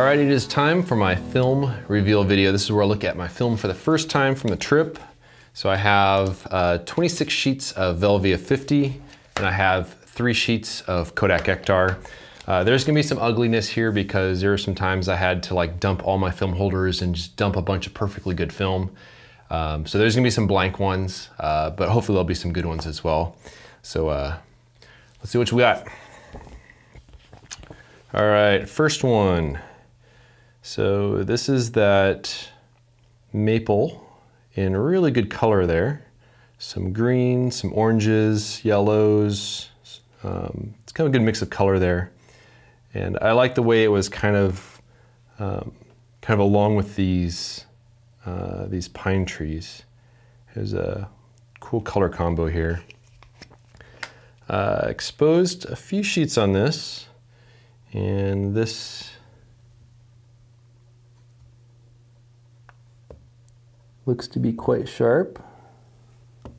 Alright, it is time for my film reveal video. This is where I look at my film for the first time from the trip. So I have 26 sheets of Velvia 50, and I have 3 sheets of Kodak Ektar. There's gonna be some ugliness here because there are some times I had to like dump all my film holders and just dump a bunch of perfectly good film. So there's gonna be some blank ones, but hopefully there'll be some good ones as well. So let's see what we got. All right, first one. So this is that maple in really good color there. Some green, some oranges, yellows. It's kind of a good mix of color there. And I like the way it was kind of along with these pine trees. There's a cool color combo here. Exposed a few sheets on this, and this looks to be quite sharp. A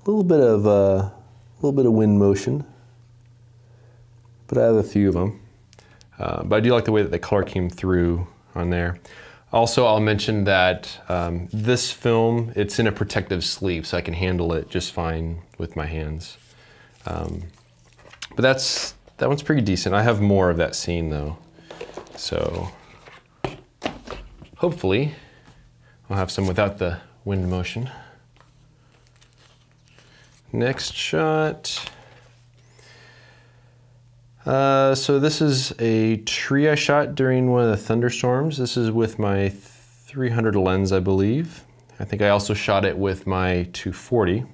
little bit of wind motion, but I have a few of them. But I do like the way that the color came through on there. Also, I'll mention that this film, it's in a protective sleeve, so I can handle it just fine with my hands. But that one's pretty decent. I have more of that scene though, so hopefully I'll have some without the wind motion. Next shot. So this is a tree I shot during one of the thunderstorms. This is with my 300 lens, I believe. I think I also shot it with my 240.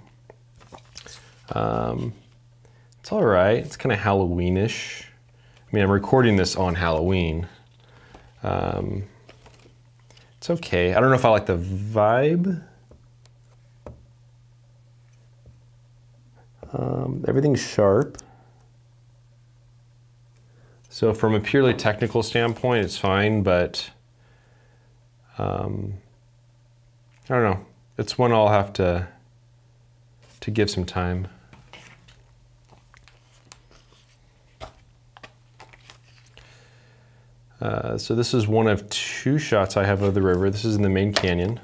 It's all right. It's kind of Halloweenish. I mean, I'm recording this on Halloween. It's okay. I don't know if I like the vibe. Everything's sharp. So from a purely technical standpoint, it's fine, but I don't know. It's one I'll have to give some time. So this is one of 2 shots I have of the river. This is in the main canyon.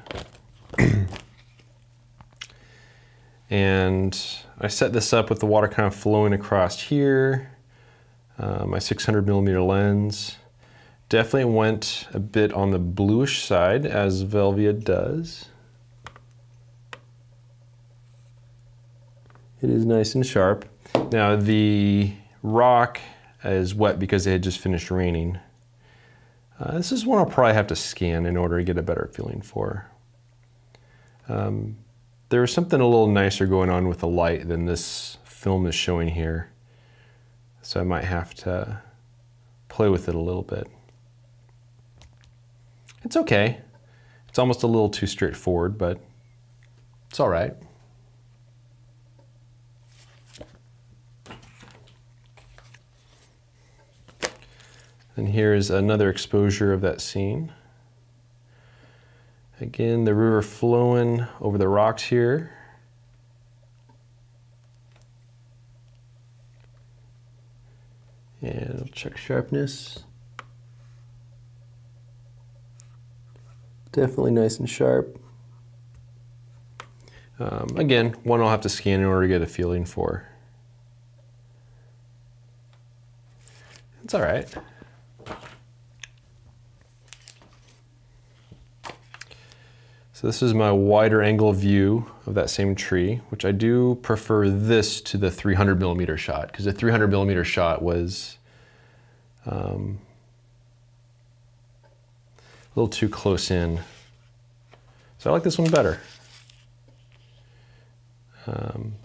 And I set this up with the water kind of flowing across here. My 600mm lens. Definitely went a bit on the bluish side, as Velvia does. It is nice and sharp. Now the rock is wet because it had just finished raining. This is one I'll probably have to scan in order to get a better feeling for. There was something a little nicer going on with the light than this film is showing here. So I might have to play with it a little bit. It's okay. It's almost a little too straightforward, but it's all right. And here's another exposure of that scene. Again, the river flowing over the rocks here. And I'll check sharpness. Definitely nice and sharp. Again, one I'll have to scan in order to get a feeling for. It's all right. So this is my wider angle view of that same tree, which I do prefer this to the 300mm shot, because the 300mm shot was a little too close in. So I like this one better.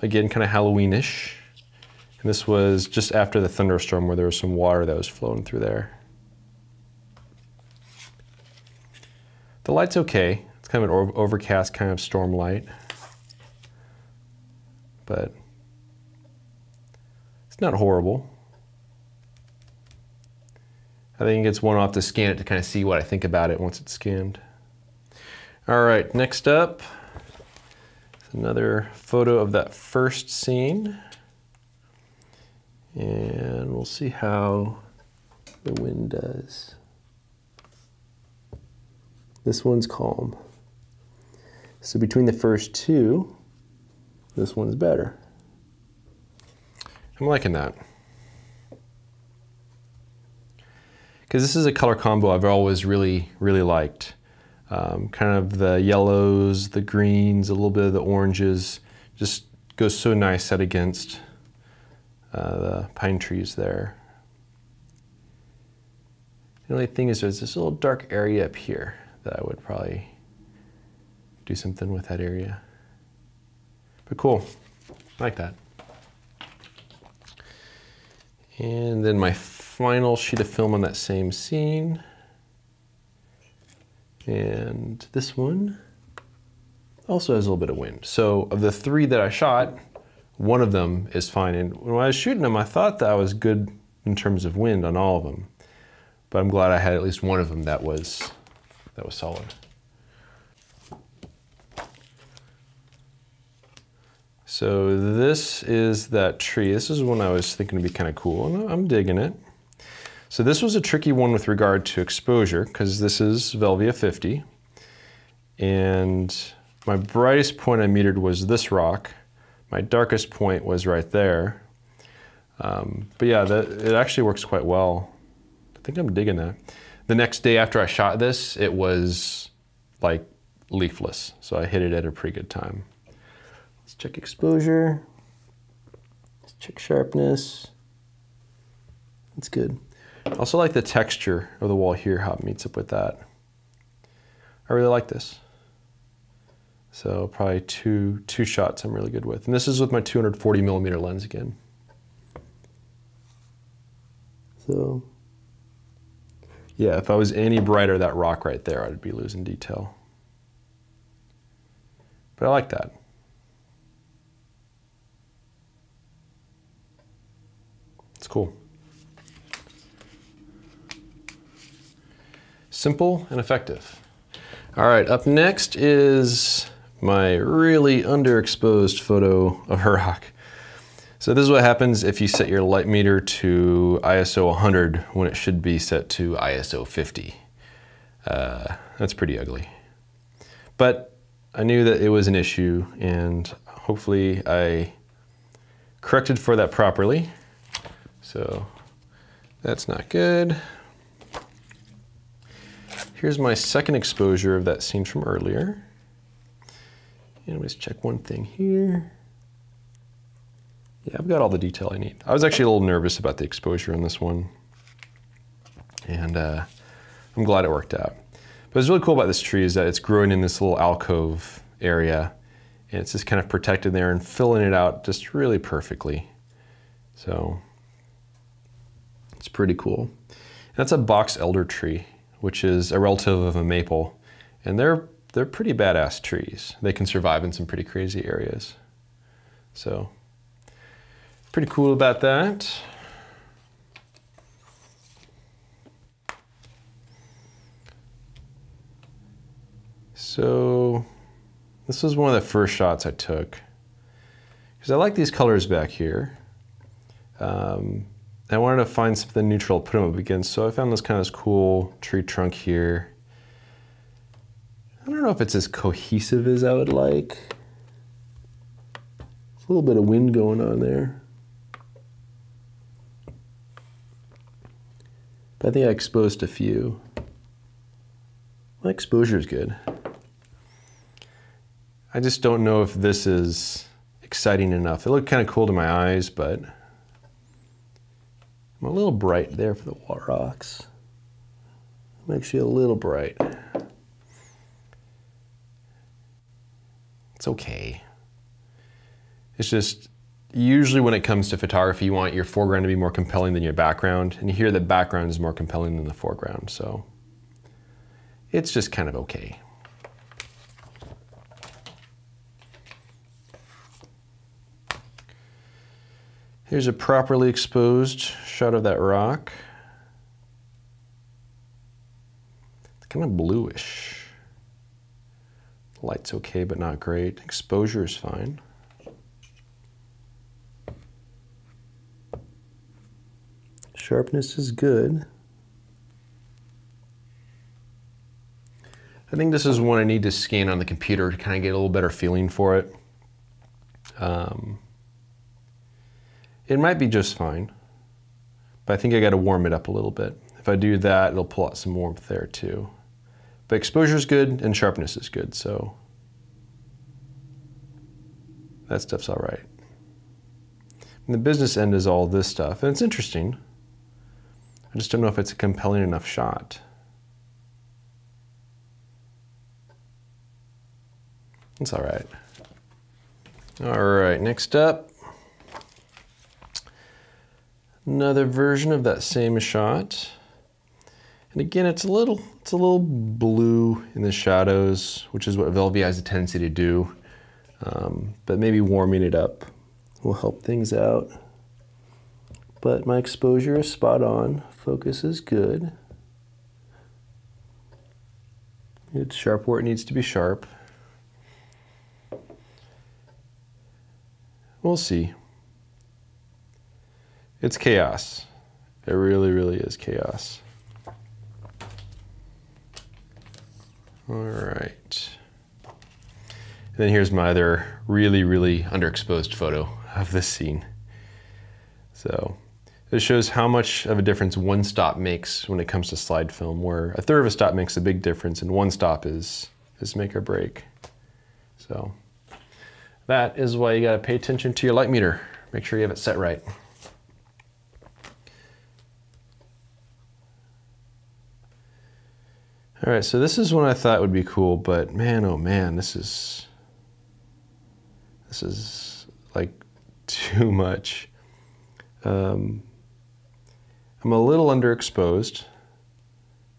Again, kind of Halloweenish. And this was just after the thunderstorm where there was some water that was flowing through there. The light's okay. It's kind of an overcast kind of storm light. But it's not horrible. I think it's one I'll have to scan it to kind of see what I think about it once it's scanned. All right, next up, another photo of that first scene. And we'll see how the wind does. This one's calm. So between the first two, this one's better. I'm liking that. Because this is a color combo I've always really liked. Kind of the yellows, the greens, a little bit of the oranges. Just goes so nice set against the pine trees there. The only thing is there's this little dark area up here that I would probably do something with that area. But cool, I like that. And then my final sheet of film on that same scene. And this one also has a little bit of wind. So of the three that I shot, one of them is fine. And when I was shooting them, I thought that I was good in terms of wind on all of them. But I'm glad I had at least one of them that was solid. So this is that tree. This is one I was thinking would be kind of cool, and I'm digging it. So this was a tricky one with regard to exposure, because this is Velvia 50. And my brightest point I metered was this rock. My darkest point was right there. But yeah, it actually works quite well. I think I'm digging that. The next day after I shot this, it was like leafless. So I hit it at a pretty good time. Let's check exposure. Let's check sharpness. That's good. I also like the texture of the wall here, how it meets up with that. I really like this. So probably two shots I'm really good with. And this is with my 240mm lens again. So yeah, if I was any brighter, that rock right there, I'd be losing detail. But I like that. It's cool. Simple and effective. All right, up next is my really underexposed photo of her rock. So this is what happens if you set your light meter to ISO 100 when it should be set to ISO 50. That's pretty ugly. But I knew that it was an issue, and hopefully I corrected for that properly. So that's not good. Here's my second exposure of that scene from earlier. And let's check one thing here. Yeah, I've got all the detail I need. I was actually a little nervous about the exposure on this one. And I'm glad it worked out. But what's really cool about this tree is that it's growing in this little alcove area. And it's just kind of protected there and filling it out just really perfectly. So it's pretty cool. That's a box elder tree, which is a relative of a maple. And they're pretty badass trees. They can survive in some pretty crazy areas. So pretty cool about that. So this was one of the first shots I took, because I like these colors back here. I wanted to find something neutral to put them up against, so I found this kind of cool tree trunk here. I don't know if it's as cohesive as I would like. There's a little bit of wind going on there. But I think I exposed a few. My exposure is good. I just don't know if this is exciting enough. It looked kind of cool to my eyes, but I'm a little bright there for the wall rocks. I'm actually a little bright. It's okay. It's just, usually when it comes to photography, you want your foreground to be more compelling than your background, and here the background is more compelling than the foreground, so it's just kind of okay. Here's a properly exposed shot of that rock. It's kind of bluish. Light's okay, but not great. Exposure is fine. Sharpness is good. I think this is one I need to scan on the computer to kind of get a little better feeling for it. It might be just fine, but I think I got to warm it up a little bit. If I do that, it'll pull out some warmth there too. But exposure is good and sharpness is good, so that stuff's all right. And the business end is all this stuff, and it's interesting. I just don't know if it's a compelling enough shot. It's all right. All right, next up, another version of that same shot. And again, it's a little blue in the shadows, which is what Velvia has a tendency to do. But maybe warming it up will help things out. But my exposure is spot on. Focus is good. It's sharp where it needs to be sharp. We'll see. It's chaos. It really, really is chaos. All right. And then here's my other really, really underexposed photo of this scene. So this shows how much of a difference one stop makes when it comes to slide film, where a third of a stop makes a big difference and one stop is make or break. So that is why you gotta pay attention to your light meter. Make sure you have it set right. All right, so this is one I thought would be cool, but man, oh man, this is like too much. I'm a little underexposed.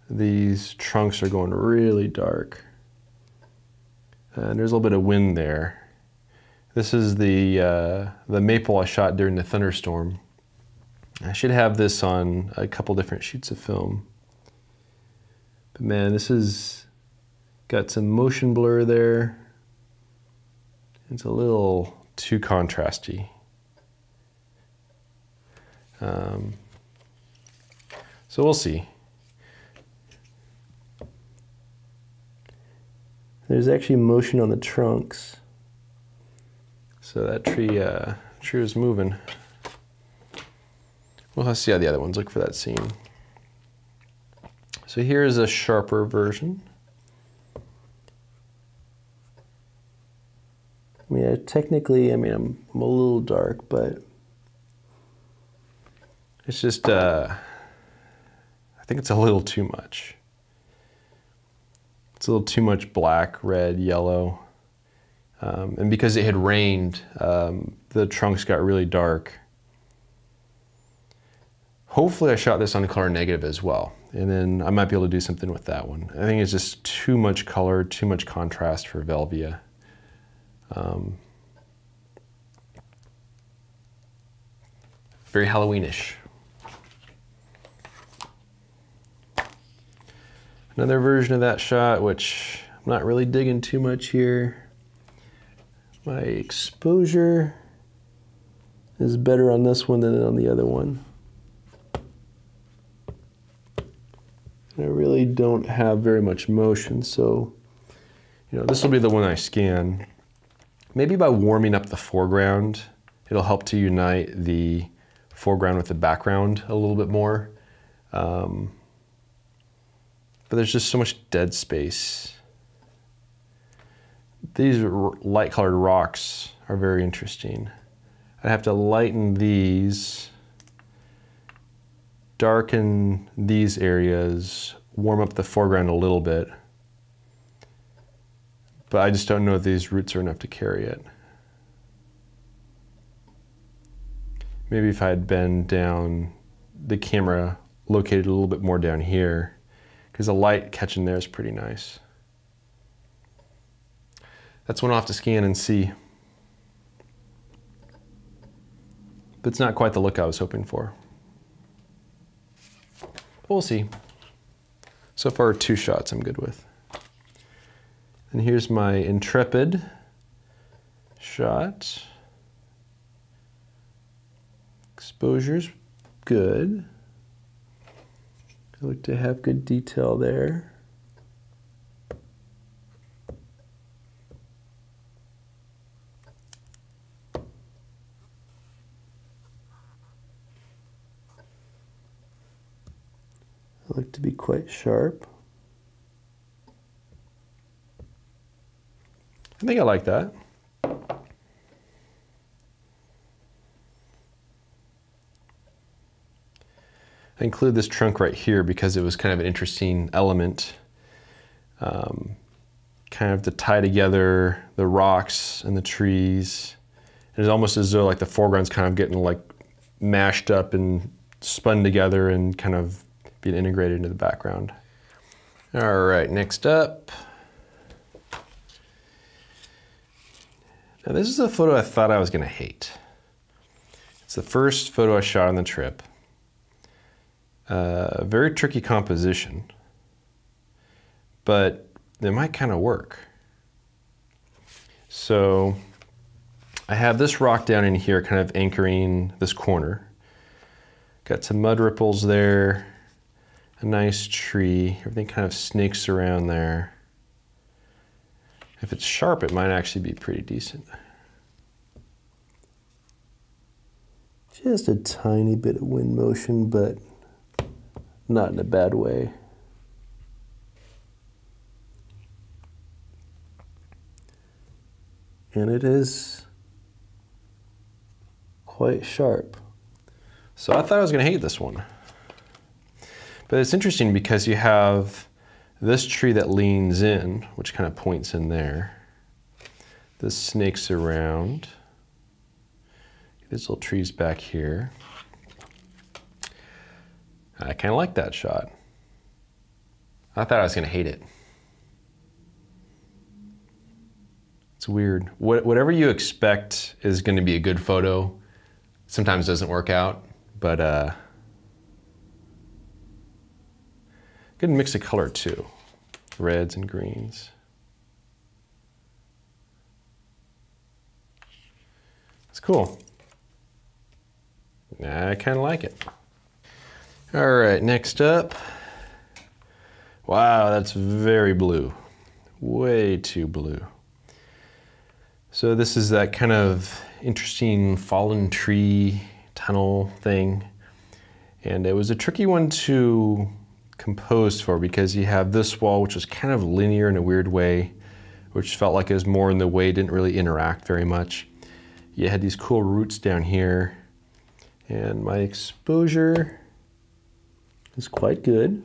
These trunks are going really dark. And there's a little bit of wind there. This is the maple I shot during the thunderstorm. I should have this on a couple different sheets of film. But man, this has got some motion blur there. It's a little too contrasty. So we'll see. There's actually motion on the trunks. So that tree was moving. We'll have to see how the other ones look for that scene. So here's a sharper version. I mean, technically, I'm a little dark, but it's just, I think it's a little too much. It's a little too much black, red, yellow. And because it had rained, the trunks got really dark. Hopefully I shot this on color negative as well, and then I might be able to do something with that one. I think it's just too much color, too much contrast for Velvia. Very Halloweenish. Another version of that shot, which I'm not really digging too much here. My exposure is better on this one than on the other one. I really don't have very much motion, so this will be the one I scan. Maybe by warming up the foreground, it'll help to unite the foreground with the background a little bit more. But there's just so much dead space. These light colored rocks are very interesting. I have to lighten these, darken these areas, warm up the foreground a little bit. But I just don't know if these roots are enough to carry it. Maybe if I had bent down the camera, located a little bit more down here, because the light catching there is pretty nice. That's one I'll have to scan and see. But it's not quite the look I was hoping for. But we'll see. So far, 2 shots I'm good with. And here's my Intrepid shot. Exposure's good. I look to have good detail there. look to be quite sharp. I think I like that. I include this trunk right here because it was kind of an interesting element, kind of to tie together the rocks and the trees. It's almost as though like the foreground's kind of getting like mashed up and spun together and kind of being integrated into the background. All right, next up. Now this is a photo I thought I was gonna hate. It's the first photo I shot on the trip. Very tricky composition, but it might kind of work. So I have this rock down in here kind of anchoring this corner. Got some mud ripples there, a nice tree, everything kind of snakes around there. If it's sharp, it might actually be pretty decent. Just a tiny bit of wind motion, but not in a bad way. And it is quite sharp. So I thought I was going to hate this one. But it's interesting because you have this tree that leans in, which kind of points in there. This snakes around. These little trees back here. I kind of like that shot. I thought I was going to hate it. It's weird. Whatever you expect is going to be a good photo sometimes doesn't work out, but good mix of color too. Reds and greens. It's cool. I kind of like it. All right, next up. Wow, that's very blue. Way too blue. So this is that kind of interesting fallen tree tunnel thing. And it was a tricky one to compose for because you have this wall, which was kind of linear in a weird way, which felt like it was more in the way, didn't really interact very much. You had these cool roots down here. And my exposure is quite good.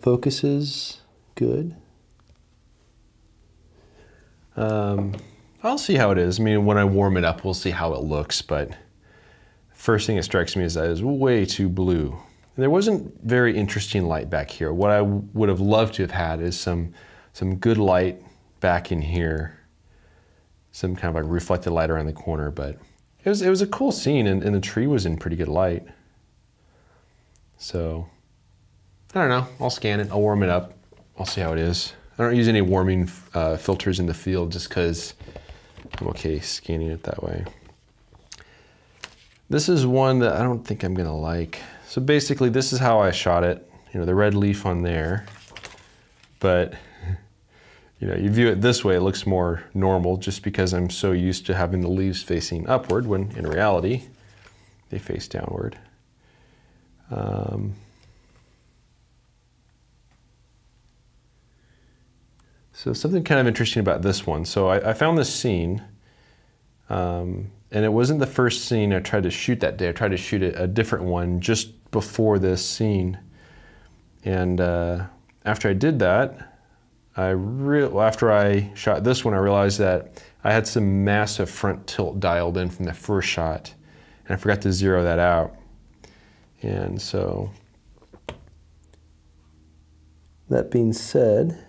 Focus is good. I'll see how it is. I mean, when I warm it up, we'll see how it looks, but first thing that strikes me is that it's way too blue. And there wasn't very interesting light back here. What I would have loved to have had is some good light back in here. Some kind of like reflected light around the corner, but it was a cool scene, and the tree was in pretty good light. So, I don't know, I'll scan it, I'll warm it up, I'll see how it is. I don't use any warming filters in the field just because I'm okay scanning it that way. This is one that I don't think I'm gonna like. So basically this is how I shot it, you know, the red leaf on there, but you know, you view it this way, it looks more normal just because I'm so used to having the leaves facing upward when in reality, they face downward. So something kind of interesting about this one. So I found this scene, and it wasn't the first scene I tried to shoot that day. I tried to shoot a different one just before this scene. And after I did that, after I shot this one, I realized that I had some massive front tilt dialed in from the first shot, and I forgot to zero that out. And so, that being said,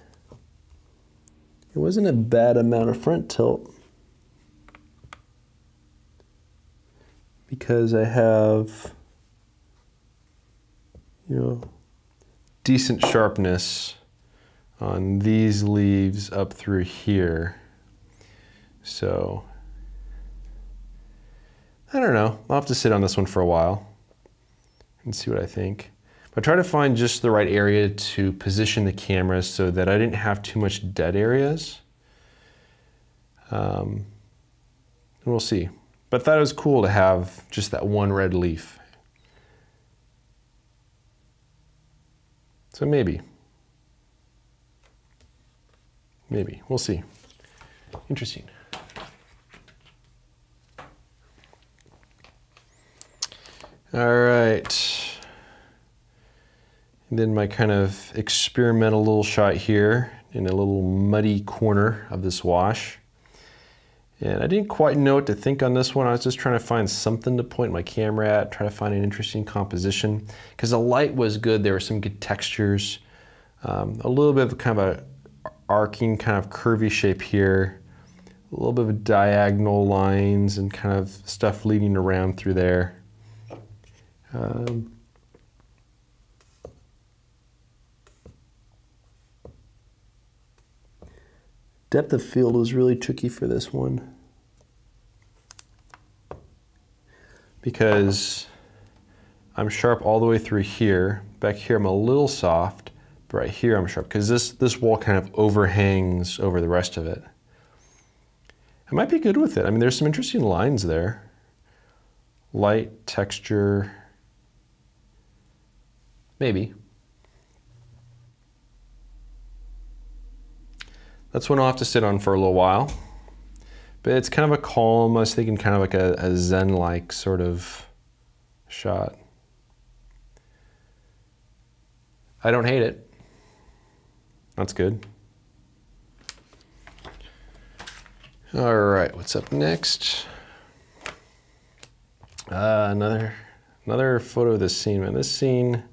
it wasn't a bad amount of front tilt because I have, you know, decent sharpness on these leaves up through here. So, I don't know. I'll have to sit on this one for a while and see what I think. But try to find just the right area to position the camera so that I didn't have too much dead areas. And we'll see. But I thought it was cool to have just that one red leaf. So maybe, we'll see. Interesting. All right. And then my kind of experimental little shot here in a little muddy corner of this wash. And I didn't quite know what to think on this one. I was just trying to find something to point my camera at, try to find an interesting composition. Because the light was good, there were some good textures. A little bit of kind of a arcing, kind of curvy shape here. A little bit of diagonal lines and kind of stuff leading around through there. Depth of field was really tricky for this one because I'm sharp all the way through here. Back here I'm a little soft, but right here I'm sharp because this wall kind of overhangs over the rest of it. I might be good with it. I mean, there's some interesting lines there. Light, texture, maybe. That's one I'll have to sit on for a little while. But it's kind of a calm, I was thinking kind of like a Zen-like sort of shot. I don't hate it. That's good. All right, what's up next? Another photo of this scene, man. This scene,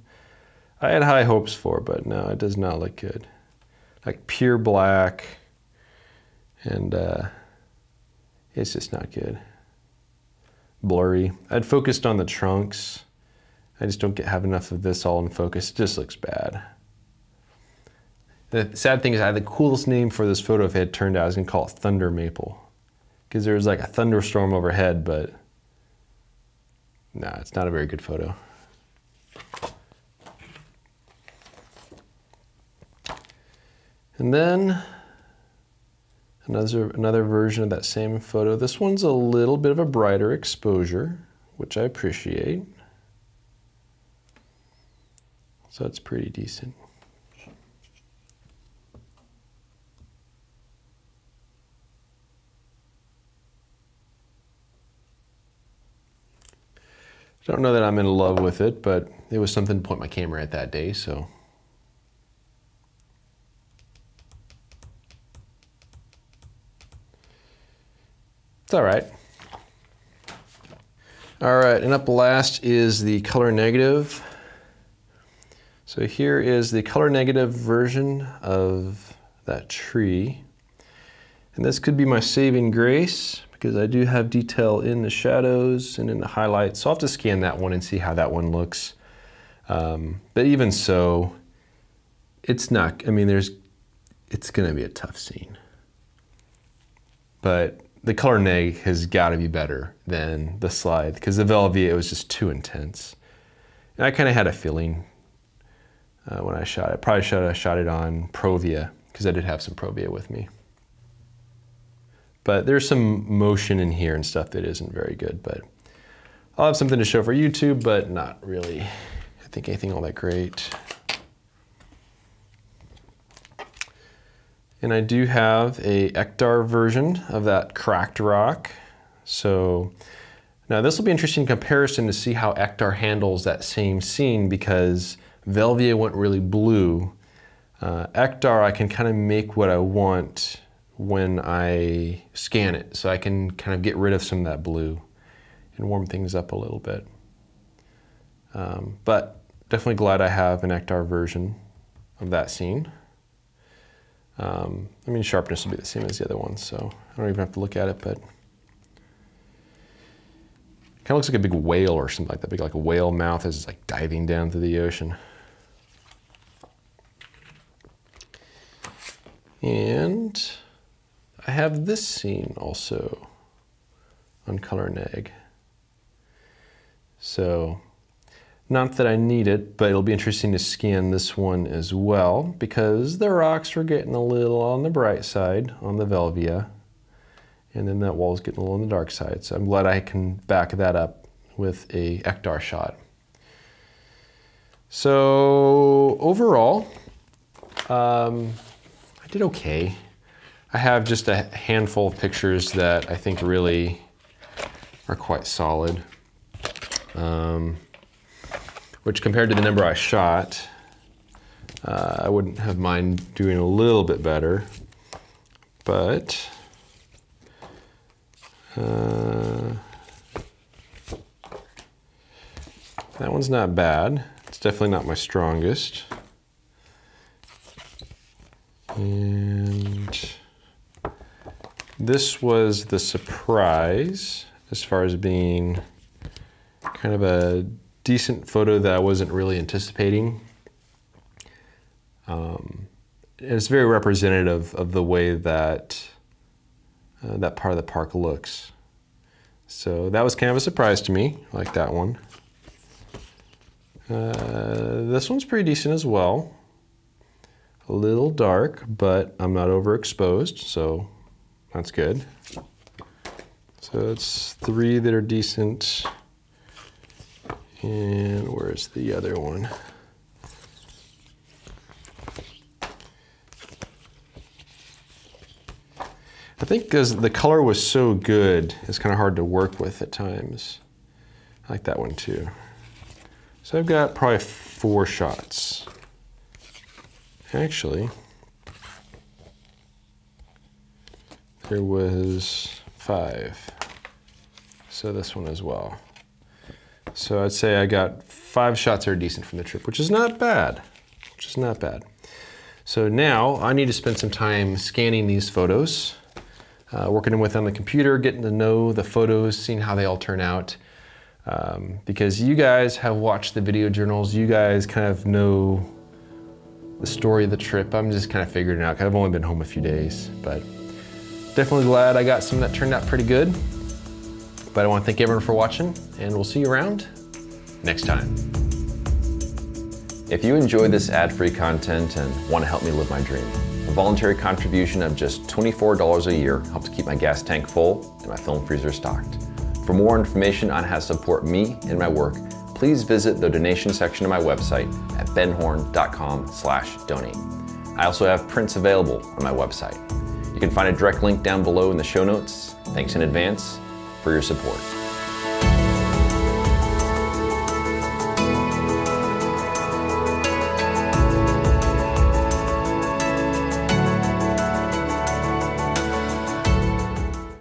I had high hopes for, but no, it does not look good. Like pure black, and it's just not good. Blurry. I'd focused on the trunks. I just don't have enough of this all in focus. It just looks bad. The sad thing is I had the coolest name for this photo if it had turned out. I was gonna call it Thunder Maple. Because there was like a thunderstorm overhead, but no, it's not a very good photo. And then another version of that same photo. This one's a little bit of a brighter exposure, which I appreciate. So it's pretty decent. I don't know that I'm in love with it, but it was something to point my camera at that day, so. It's all right. All right, and up last is the color negative. So here is the color negative version of that tree. And this could be my saving grace because I do have detail in the shadows and in the highlights. So I'll have to scan that one and see how that one looks. But even so, it's not, I mean, it's gonna be a tough scene. But the color neg has got to be better than the slide because the Velvia, it was just too intense. And I kind of had a feeling when I shot it. Probably should have shot it on Provia because I did have some Provia with me. But there's some motion in here and stuff that isn't very good, but I'll have something to show for YouTube, but not really, I think, anything all that great. And I do have a Ektar version of that cracked rock. So now this will be interesting comparison to see how Ektar handles that same scene because Velvia went really blue. Ektar, I can kind of make what I want when I scan it. So I can kind of get rid of some of that blue and warm things up a little bit. But definitely glad I have an Ektar version of that scene. I mean, sharpness will be the same as the other ones, so I don't even have to look at it, but it kind of looks like a big whale or something like that. Big, like a whale mouth is like diving down through the ocean. And I have this scene also on color neg. So, not that I need it, but it'll be interesting to scan this one as well because the rocks were getting a little on the bright side on the Velvia. And then that wall is getting a little on the dark side. So I'm glad I can back that up with a Ektar shot. So overall, I did okay. I have just a handful of pictures that I think really are quite solid. Which compared to the number I shot, I wouldn't have mind doing a little bit better, but that one's not bad. It's definitely not my strongest. And this was the surprise as far as being kind of a decent photo that I wasn't really anticipating. It's very representative of the way that that part of the park looks. So that was kind of a surprise to me, like that one. This one's pretty decent as well. A little dark, but I'm not overexposed, so that's good. So it's 3 that are decent. And where's the other one? I think because the color was so good, it's kind of hard to work with at times. I like that one too. So I've got probably 4 shots. Actually, there was 5. So this one as well. So I'd say I got 5 shots that are decent from the trip, which is not bad, So now I need to spend some time scanning these photos, working with them on the computer, getting to know the photos, seeing how they all turn out. Because you guys have watched the video journals, you guys kind of know the story of the trip. I'm just kind of figuring it out, 'cause I've only been home a few days, but definitely glad I got some that turned out pretty good. But I want to thank everyone for watching, and we'll see you around next time. If you enjoy this ad-free content and want to help me live my dream, a voluntary contribution of just $24 a year helps keep my gas tank full and my film freezer stocked. For more information on how to support me and my work, please visit the donation section of my website at benhorn.com/donate. I also have prints available on my website. You can find a direct link down below in the show notes. Thanks in advance for your support.